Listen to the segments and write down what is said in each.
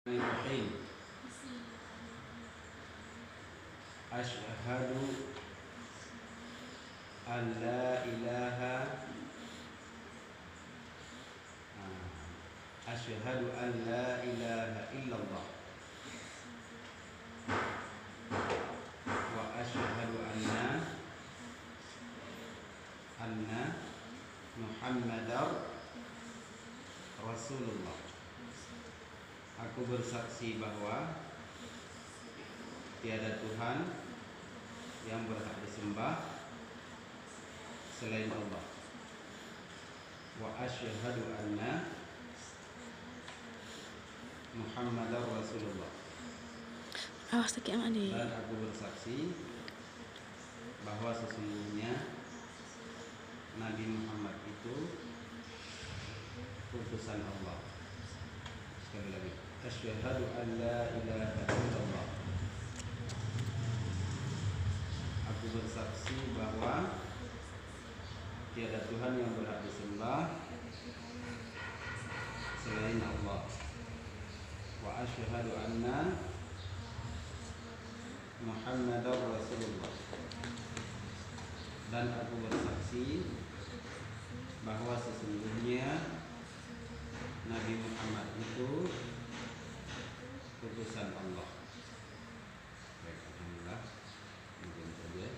Bismillahirrahmanirrahim. Asyhadu an la ilaha Asyhadu an la ilaha illallah wa asyhadu anna Muhammadar Rasulullah. Aku bersaksi bahwa tiada Tuhan yang berhak disembah selain Allah. Wa asyhadu anna Muhammadar Rasulullah. Awas lagi yang adik. Dan aku bersaksi bahwa sesungguhnya Nabi Muhammad itu utusan Allah. Sekali lagi, asyhadu an la ilaha illallah. Aku bersaksi bahwa tiada Tuhan yang berhak disembah selain Allah. Wa asyhadu anna Muhammadar Rasulullah. Dan aku bersaksi bahwa sesungguhnya Nabi Muhammad itu utusan Allah. Baik, alhamdulillah. Mungkin saja.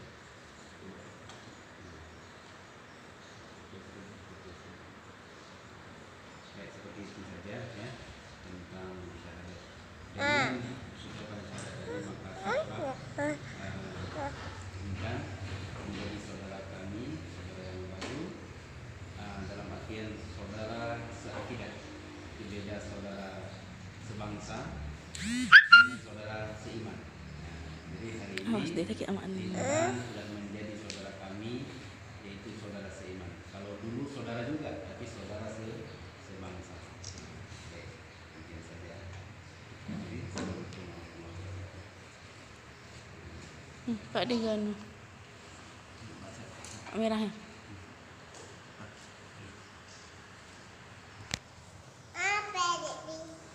Baik, seperti itu saja ya tentang syahadat. Dengan ucapan syahadat tadi maka saudara inginkan menjadi saudara kami, saudara yang baru, dalam artian saudara seakidah. Beda saudara sebangsa dengan saudara seiman. Jadi hari ini sudah menjadi saudara kami, yaitu saudara seiman. Kalau dulu saudara juga, tapi saudara sebangsa. Oke, mungkin saja. Pak Digano merahnya.